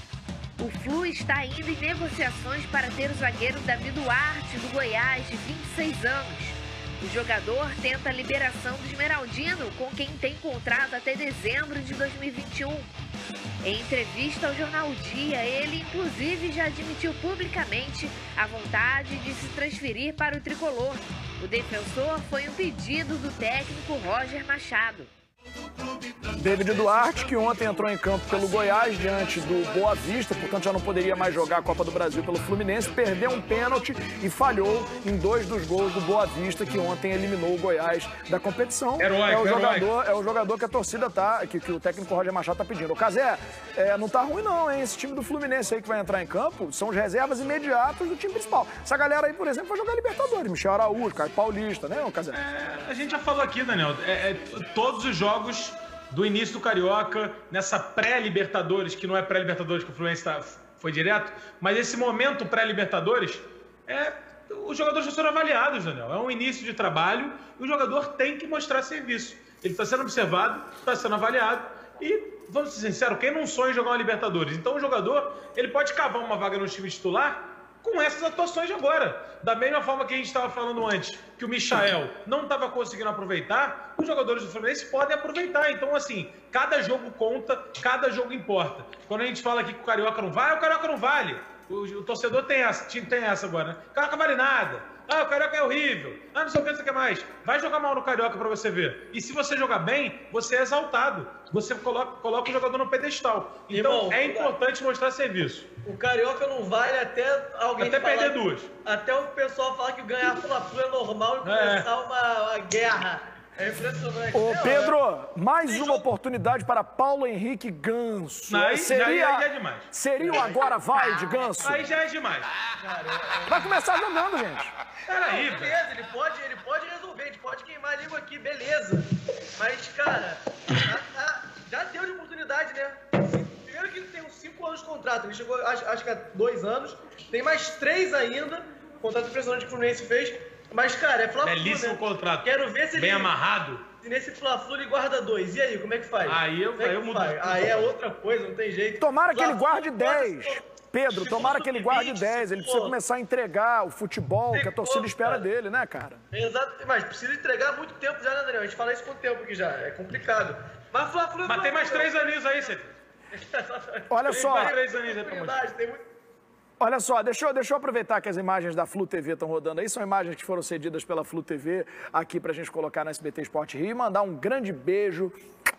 O Flu está ainda em negociações para ter o zagueiro Davi Duarte, do Goiás, de 26 anos. O jogador tenta a liberação do Esmeraldino, com quem tem contrato até dezembro de 2021. Em entrevista ao jornal O Dia, ele inclusive já admitiu publicamente a vontade de se transferir para o tricolor. O defensor foi um pedido do técnico Roger Machado. David Duarte, que ontem entrou em campo pelo Goiás diante do Boa Vista, portanto já não poderia mais jogar a Copa do Brasil pelo Fluminense, perdeu um pênalti e falhou em 2 dos gols do Boa Vista, que ontem eliminou o Goiás da competição. É o jogador que a torcida que o técnico Roger Machado tá pedindo. Ô, Cazé, não tá ruim não, hein? Esse time do Fluminense aí que vai entrar em campo são os reservas imediatos do time principal. Essa galera aí, por exemplo, vai jogar Libertadores. Michel Araújo, Caio Paulista, né, ô, Cazé? A gente já falou aqui, Daniel, todos os jogos do início do Carioca, nessa pré-Libertadores, que não é pré-Libertadores que o Fluminense foi direto, mas esse momento pré-Libertadores, os jogadores já foram avaliados, Daniel. É um início de trabalho e o jogador tem que mostrar serviço. Ele está sendo observado, está sendo avaliado e, vamos ser sinceros, quem não sonha em jogar uma Libertadores? Então o jogador, ele pode cavar uma vaga no time titular com essas atuações de agora. Da mesma forma que a gente estava falando antes, que o Michael não estava conseguindo aproveitar, os jogadores do Fluminense podem aproveitar. Então, assim, cada jogo conta, cada jogo importa. Quando a gente fala aqui que o Carioca não vai, o Carioca não vale. O torcedor tem essa agora, né? O Carioca vale nada. O Carioca é horrível. Não sei o que, não sei o que mais. Vai jogar mal no Carioca pra você ver. E se você jogar bem, você é exaltado. Você coloca o jogador no pedestal. Então, é importante mostrar serviço. O Carioca não vale até alguém perder 2. Até o pessoal falar que ganhar Fla-Flu é normal e começar uma guerra. É impressionante. Ô, Pedro, mais uma oportunidade para Paulo Henrique Ganso. Aí já é demais. Seria o agora vai de Ganso? Aí já é demais. Vai começar jogando, gente. Peraí, beleza, ele pode resolver, a gente pode queimar a língua aqui, beleza. Mas, cara, já deu de oportunidade, né? Primeiro que ele tem uns 5 anos de contrato, ele chegou, acho que há 2 anos, tem mais 3 ainda, contrato impressionante que o Fluminense fez. Mas, cara, é Fla-Flu, belíssimo, né? Contrato. Quero ver se bem amarrado. Se nesse Fla-Flu ele guarda 2. E aí, como é que faz? Aí eu mudo. Aí é outra coisa, não tem jeito. Tomara que ele guarde 10. Pedro, tomara que ele guarde 10. Ele precisa começar a entregar o futebol que a torcida espera dele, né, cara? Exato, mas precisa entregar há muito tempo já, né, Daniel? A gente fala isso com o tempo aqui já. É complicado. Mas Fla-Flu... Mas tem mais 3 aninhos aí, você... Olha só. Tem mais 3 aninhos aí pra mostrar. Tem muito... Olha só, deixa eu aproveitar que as imagens da Flu TV estão rodando aí, são imagens que foram cedidas pela Flu TV aqui pra gente colocar na SBT Esporte Rio e mandar um grande beijo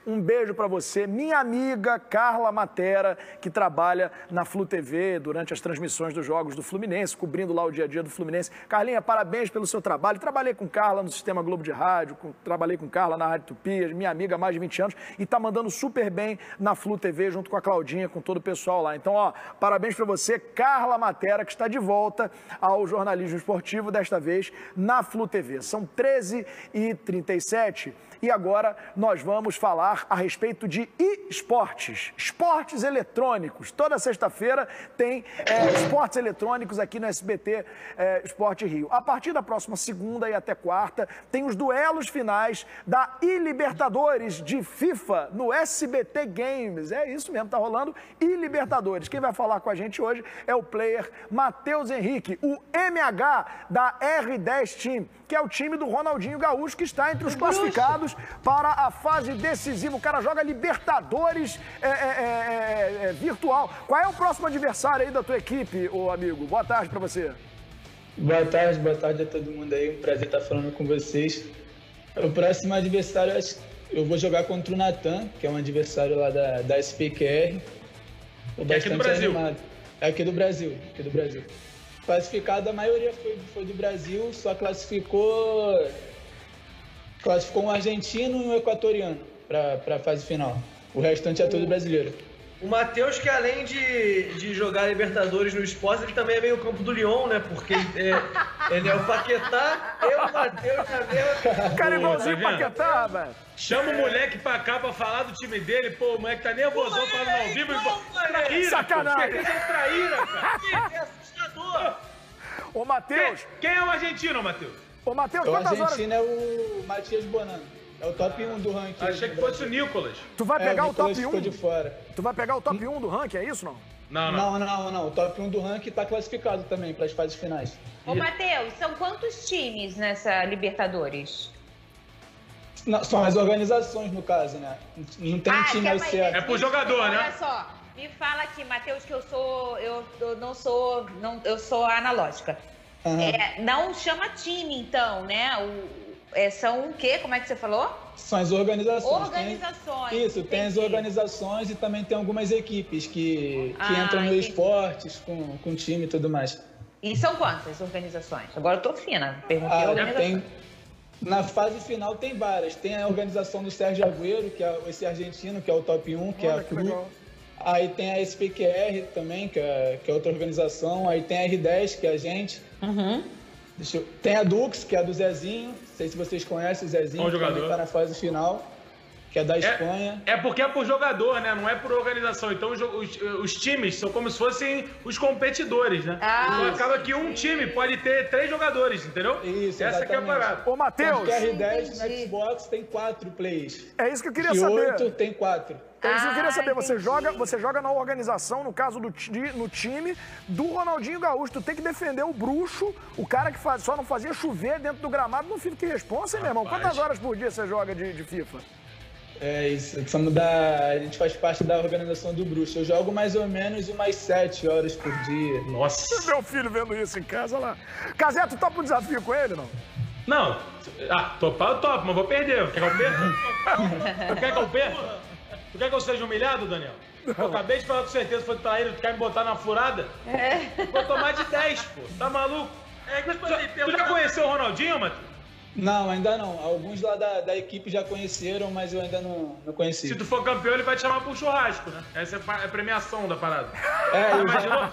Um beijo para você, minha amiga Carla Matera, que trabalha na Flu TV durante as transmissões dos jogos do Fluminense, cobrindo lá o dia a dia do Fluminense. Carlinha, parabéns pelo seu trabalho. Trabalhei com Carla no Sistema Globo de Rádio, trabalhei com Carla na Rádio Tupi, minha amiga há mais de 20 anos, e tá mandando super bem na Flu TV, junto com a Claudinha, com todo o pessoal lá. Então, ó, parabéns para você, Carla Matera, que está de volta ao jornalismo esportivo, desta vez na Flu TV. São 13h37 e agora nós vamos falar a respeito de esportes, esportes eletrônicos. Toda sexta-feira tem esportes eletrônicos aqui no SBT Esporte Rio. A partir da próxima segunda e até quarta, tem os duelos finais da Libertadores de FIFA no SBT Games. É isso mesmo, tá rolando Libertadores. Quem vai falar com a gente hoje é o player Matheus Henrique, o MH da R10 Team, que é o time do Ronaldinho Gaúcho, que está entre os classificados para a fase decisiva. O cara joga Libertadores virtual. Qual é o próximo adversário aí da tua equipe, ô amigo? Boa tarde para você. Boa tarde a todo mundo aí. Um prazer estar falando com vocês. O próximo adversário, eu vou jogar contra o Natan, que é um adversário lá da SPQR. É aqui do Brasil. Animado. É aqui do Brasil. Classificado, a maioria foi do Brasil, só classificou um argentino e um equatoriano para a fase final. O restante é todo brasileiro. O Matheus, que além de jogar Libertadores no esporte, ele também é meio campo do Lyon, né? Porque ele é o Paquetá e o Matheus na mesma. Cara, igualzinho o Paquetá, velho. Chama o moleque pra cá pra falar do time dele. Pô, o moleque tá nervosão falando ao vivo. Traíra, sacanagem. Pô, traíra, cara. É assustador. Ô, Matheus. Quem é o argentino, Matheus? Ô, Matheus, O quantas horas... argentino é o Matias Bonano. É o top 1 do ranking. Achei que fosse o Nicolas. Tu vai pegar o top 1? Ficou de fora. Tu vai pegar o top 1 do ranking, é isso, não? Não. O top 1 do ranking tá classificado também para as fases finais. Ô, Matheus, são quantos times nessa Libertadores? Não, são as organizações, no caso, né? Não tem time ao certo. É pro jogador, né? Olha só, me fala aqui, Matheus, que eu sou analógica. Uhum. Não chama time, então, né? São o quê? Como é que você falou? São as organizações. Organizações. Tem as organizações e também tem algumas equipes que entram no esportes com time e tudo mais. E são quantas organizações? Agora eu tô fina, perguntei a organização. Na fase final tem várias. Tem a organização do Sérgio Agüero, que é esse argentino, que é o top 1, que é a CRU. Aí tem a SPQR também, que é outra organização. Aí tem a R10, que é a gente. Uhum. Tem a Dux, que é a do Zezinho. Não sei se vocês conhecem o Zezinho, que também tá na fase final, que é da Espanha. É porque é por jogador, né? Não é por organização. Então os times são como se fossem os competidores, né? Então acaba que um time pode ter 3 jogadores, entendeu? Isso, essa que é a parada. Ô, Matheus. Porque a R10 no Xbox tem 4 plays. É isso que eu queria saber. 8 tem 4. Então, isso eu queria saber, você joga na organização, no caso no time do Ronaldinho Gaúcho. Tu tem que defender o bruxo, o cara que só não fazia chover dentro do gramado no FIFA. Que responsa, hein, meu irmão? Quantas horas por dia você joga de FIFA? É isso, a gente faz parte da organização do bruxo. Eu jogo mais ou menos umas 7 horas por dia. Nossa. Meu filho vendo isso em casa lá. Casé, tu topa um desafio com ele, não? Não. Topar eu topo, mas vou perder. Quer que eu perca? Quer que eu perca? Tu quer que eu seja humilhado, Daniel? Eu acabei de falar com certeza, foi traíra, tu quer me botar na furada? Vou tomar de 10, pô. Tá maluco? Tu já conheceu o Ronaldinho, Matheus? Não, ainda não. Alguns lá da equipe já conheceram, mas eu ainda não conheci. Se tu for campeão, ele vai te chamar pro churrasco, né? Essa é a premiação da parada. Imaginou?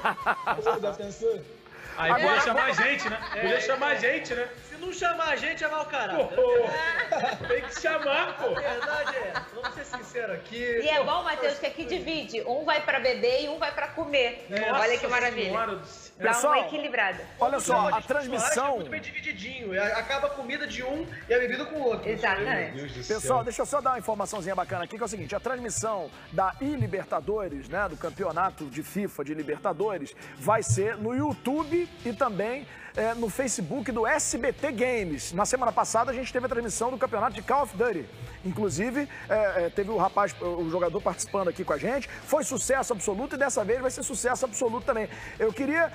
Você já pensou? Aí podia chamar a gente, né? Podia chamar a gente, né? Se não chamar a gente, é mau caráter. Tem que chamar, pô. A verdade vamos ser sinceros aqui. E é bom, Matheus, que aqui divide. Um vai pra beber e um vai pra comer. Olha que maravilha. Dá Pessoal, uma equilibrada. Olha só, a transmissão... É muito bem divididinho. Acaba a comida de um e a bebida com o outro. Exatamente. Pessoal, deixa eu só dar uma informaçãozinha bacana aqui, que é o seguinte, a transmissão da Libertadores, né, do campeonato de FIFA de Libertadores, vai ser no YouTube e também no Facebook do SBT Games. Na semana passada a gente teve a transmissão do campeonato de Call of Duty. Inclusive, teve o jogador participando aqui com a gente. Foi sucesso absoluto e dessa vez vai ser sucesso absoluto também. Eu queria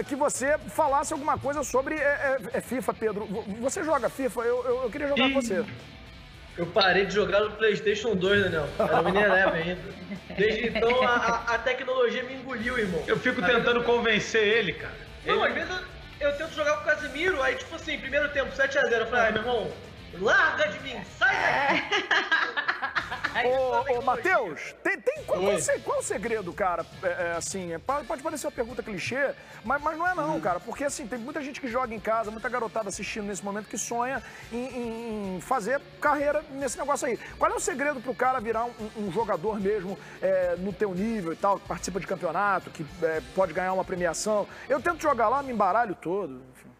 que você falasse alguma coisa sobre FIFA, Pedro. Você joga FIFA? Eu queria jogar com você. Eu parei de jogar no PlayStation 2, Daniel. Era o Mini Eleven ainda. Desde então, a tecnologia me engoliu, irmão. Eu fico tentando convencer ele, cara. Não, às vezes eu tento jogar com o Casemiro, aí tipo assim, primeiro tempo, 7x0. Eu falei, meu irmão, larga de mim, sai daqui. Ô, Matheus, qual o segredo, cara? Assim, pode parecer uma pergunta clichê, mas não é não, cara. Porque assim, tem muita gente que joga em casa, muita garotada assistindo nesse momento que sonha em fazer carreira nesse negócio aí. Qual é o segredo pro cara virar um jogador mesmo no teu nível e tal, que participa de campeonato, que pode ganhar uma premiação? Eu tento jogar lá, me embaralho todo, enfim.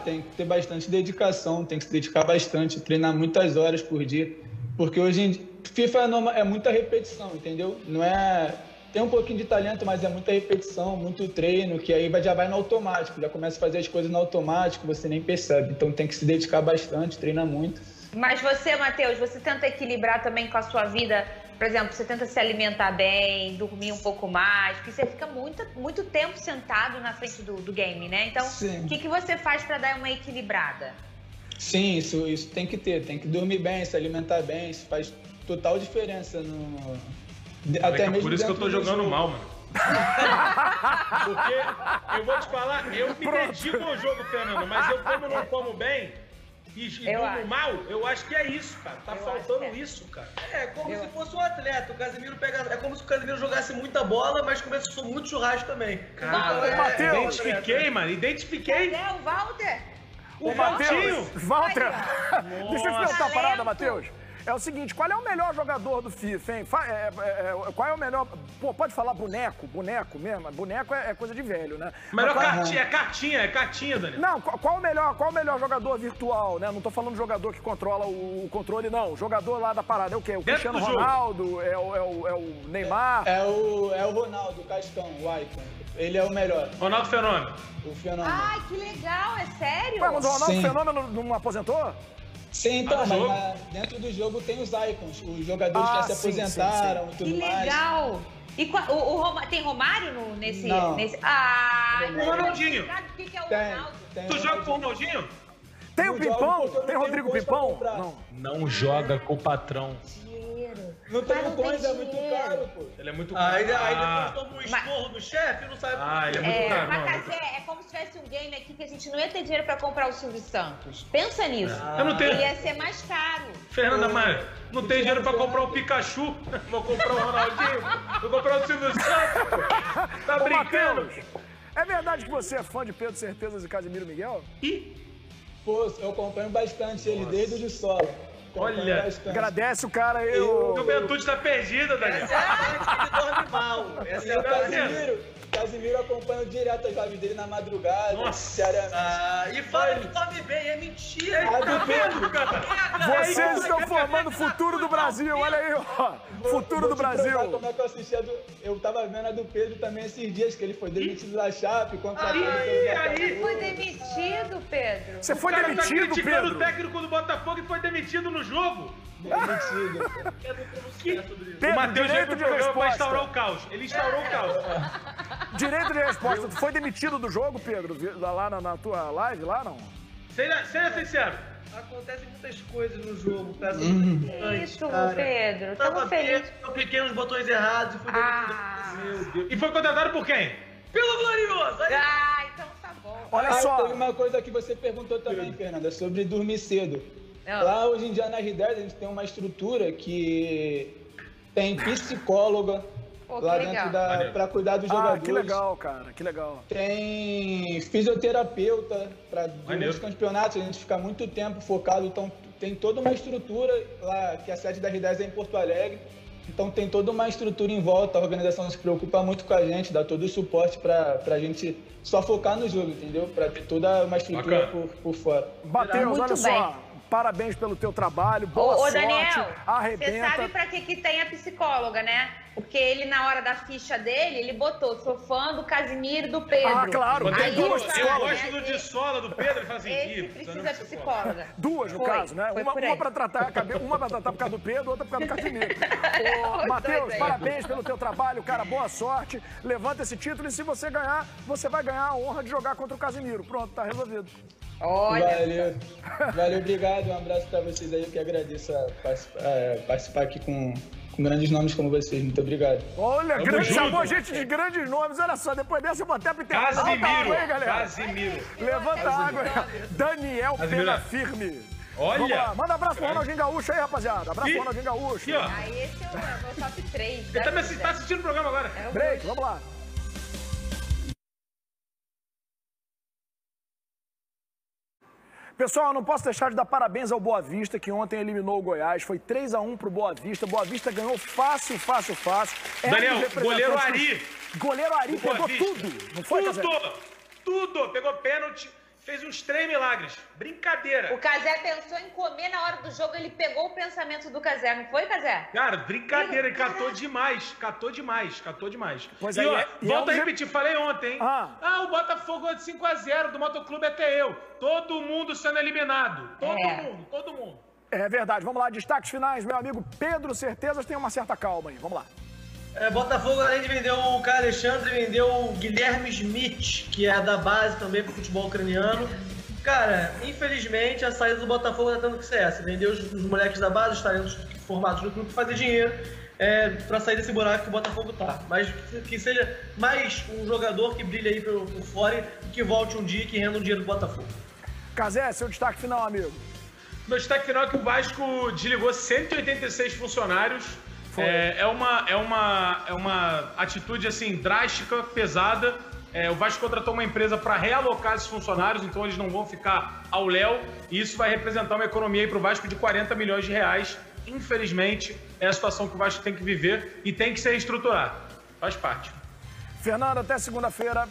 Tem que ter bastante dedicação, tem que se dedicar bastante, treinar muitas horas por dia, porque hoje em dia, FIFA é muita repetição, entendeu? Não é... Tem um pouquinho de talento, mas é muita repetição, muito treino, que aí já vai no automático, já começa a fazer as coisas no automático, você nem percebe, então tem que se dedicar bastante, treinar muito. Mas você, Matheus, você tenta equilibrar também com a sua vida? Por exemplo, você tenta se alimentar bem, dormir um pouco mais, porque você fica muito tempo sentado na frente do game, né? Então, o que você faz para dar uma equilibrada? Sim, isso tem que ter, tem que dormir bem, se alimentar bem, isso faz total diferença no... Até mesmo por isso que eu tô jogando mal, mano. Porque eu vou te falar, eu me dedico ao jogo, Fernando, mas eu como não como bem e durmo mal, eu acho que é isso, cara. Tá faltando isso, cara. É como se fosse um atleta. O Casemiro é como se o Casemiro jogasse muita bola, mas começou muito churrasco também. Cara, Matheus, identifiquei, mano. Identifiquei. Cadê o Walter? O Matheus, Walter, deixa eu te perguntar uma parada, Matheus. É o seguinte, qual é o melhor jogador do FIFA, hein? Qual é o melhor... Pô, pode falar boneco mesmo? Boneco é coisa de velho, né? Melhor cartinha, Daniel. Não, qual o melhor jogador virtual, né? Não tô falando jogador que controla o controle, não. O jogador lá da parada é o quê? O Cristiano Ronaldo? É o Neymar? É o Ronaldo, o Cascão, o Icon. Ele é o melhor. Ronaldo Fenômeno. O Fenômeno. Ai, que legal, é sério? Ué, mas o Ronaldo Fenômeno não aposentou? Sim, então, mas dentro do jogo tem os icons, os jogadores que já se aposentaram e tudo mais. Que legal! E tem Romário nesse? Não. O Ronaldinho. O que é o Ronaldo? Tu joga com o Ronaldinho? Tem o Pimpão? Tem o Rodrigo Pimpão? Não joga com o patrão. Não tem coins, é muito caro, pô. Ele é muito caro. Aí depois toma um esporro do chefe e não sabe por quê. Ele é muito caro. Mas é como se tivesse um game aqui que a gente não ia ter dinheiro pra comprar o Silvio Santos. Pensa nisso. Eu não tenho. Ele ia ser mais caro. Fernanda, mas não tem dinheiro pra comprar o Pikachu. Vou comprar o Ronaldinho. Vou comprar o Silvio Santos. Tá brincando? Matheus, é verdade que você é fã de Pedro Certezas e Casemiro Miguel? Pô, eu acompanho bastante ele desde o de solo. Olha, agradece o cara aí. O Juventude tá perdida, Daniel. Essa é a parte que ele dorme mal. Essa é a Casemiro acompanha direto as lives dele na madrugada. Nossa. E fala que dorme bem, é mentira. Tá vendo, cara? Vocês estão formando o futuro do Brasil, olha aí, ó. Futuro do Brasil. Como é que eu assistia eu tava vendo a do Pedro também esses dias, que ele foi demitido da Chape. Aí. Foi demitido, Pedro. Você foi tá demitido, criticando Pedro? o técnico do Botafogo e foi demitido no jogo. Demitido. Pedro, O Matheus veio direito pro de programa pra resposta. instaurar o caos. Ele instaurou o caos. Direito de resposta. Tu foi demitido do jogo, Pedro? Lá na tua live, lá, não? Seja sincero. Acontecem muitas coisas no jogo, tá? Isso, Pedro. Tamo feliz. Eu cliquei nos botões errados e fui demitido. Meu Deus. E foi contratado por quem? Pelo Glorioso! Então tá bom. Olha só. Tem uma coisa que você perguntou também, Fernanda, sobre dormir cedo. Lá hoje em dia na R10 a gente tem uma estrutura que tem psicóloga lá dentro para cuidar dos jogadores. Que legal, cara, que legal. Tem fisioterapeuta para durante os campeonatos, a gente fica muito tempo focado, então tem toda uma estrutura lá, que a sede da R10 é em Porto Alegre. Então tem toda uma estrutura em volta, a organização se preocupa muito com a gente, dá todo o suporte pra gente só focar no jogo, entendeu? Pra ter toda uma estrutura por fora. Matheus, olha só, parabéns pelo teu trabalho, boa sorte, Daniel, arrebenta. Você sabe pra que tem a psicóloga, né? Porque ele, na hora da ficha dele, ele botou, sou fã do Casemiro e do Pedro. Ah, claro, tem duas psicólogas. Eu gosto do de sola do Pedro, ele fala assim, esse precisa de psicóloga. Duas, no caso, né? Uma pra tratar por causa do Pedro, outra por causa do Casemiro. Matheus, parabéns pelo teu trabalho, cara, boa sorte. Levanta esse título e se você ganhar, você vai ganhar a honra de jogar contra o Casemiro. Pronto, tá resolvido. Olha. Valeu, obrigado. Um abraço pra vocês aí, eu que agradeço a participar aqui com grandes nomes como vocês. Muito obrigado. Olha, chamou gente de grandes nomes. Olha só, depois dessa eu vou até pro intervalo. Casimiro. Levanta a água aí. Daniel Pena Firme. Olha. Vamos lá, manda abraço pro Ronaldinho Gaúcho aí, rapaziada. Abraço pro Ronaldinho Gaúcho. Aqui, ó. Aí esse é o meu top 3. Ele também tá assistindo o programa agora. Break, vamos lá. Pessoal, eu não posso deixar de dar parabéns ao Boa Vista, que ontem eliminou o Goiás. Foi 3-1 pro Boa Vista. Boa Vista ganhou fácil. Daniel, goleiro Ari. Goleiro Ari pegou tudo. Não foi, Cazé? Tudo. Pegou pênalti, fez uns 3 milagres. Brincadeira. O Cazé pensou em comer na hora do jogo, ele pegou o pensamento do Cazé, não foi, Cazé? Cara, brincadeira, ele catou demais. Pois e é, ó, e volta é a um repetir, falei ontem, hein? O Botafogo é de 5-0, do Motoclube até eu. Todo mundo sendo eliminado. Todo mundo. É verdade. Vamos lá, destaques finais, meu amigo Pedro Certezas tem uma certa calma aí. Vamos lá. Botafogo, além de vender o Caio Alexandre, vendeu o Guilherme Schmidt, que é da base também pro futebol ucraniano. Cara, infelizmente a saída do Botafogo tá tendo que ser essa. Vendeu os moleques da base, os talentos formados no clube, fazer dinheiro pra sair desse buraco que o Botafogo tá. Mas que seja mais um jogador que brilhe aí por fora e que volte um dia e que renda um dinheiro do Botafogo. Cazé, seu destaque final, amigo. Meu destaque final é que o Vasco desligou 186 funcionários. É uma atitude assim drástica, pesada. O Vasco contratou uma empresa para realocar esses funcionários, então eles não vão ficar ao léu. E isso vai representar uma economia para o Vasco de 40 milhões de reais. Infelizmente, é a situação que o Vasco tem que viver e tem que se reestruturar. Faz parte. Fernando, até segunda-feira.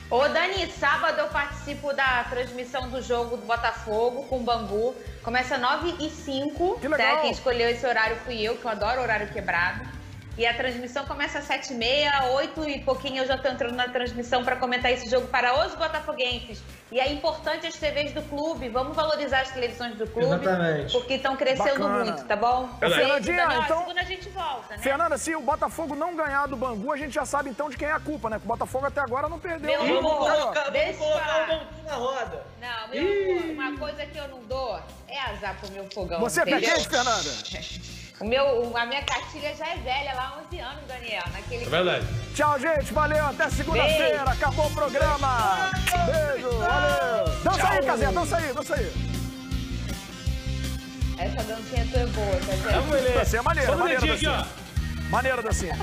Ô, Dani, sábado eu participo da transmissão do jogo do Botafogo com o Bangu. Começa 9h05. Que legal. Quem escolheu esse horário fui eu, que eu adoro horário quebrado. E a transmissão começa às 7h30, 8 e pouquinho eu já tô entrando na transmissão para comentar esse jogo para os botafoguenses. E é importante as TVs do clube, vamos valorizar as televisões do clube. Exatamente. Porque estão crescendo muito, tá bom? Fernandinha, então... segunda a gente volta, né? Fernanda, se o Botafogo não ganhar do Bangu, a gente já sabe então de quem é a culpa, né? Que o Botafogo até agora não perdeu. Vamos colocar o Bangu na roda. Não, meu amor, uma coisa que eu não dou é azar pro meu fogão. Você é pé quente, Fernanda? A minha cartilha já é velha, lá há 11 anos, Daniel. É verdade. Tchau, gente. Valeu. Até segunda-feira. Acabou o programa. Beijo. Valeu. Dança aí, Cazé. Dança aí. Essa dancinha tua é boa, Cazé. Dancinha é maneira. Só no dedinho aqui, ó. Maneira dancinha.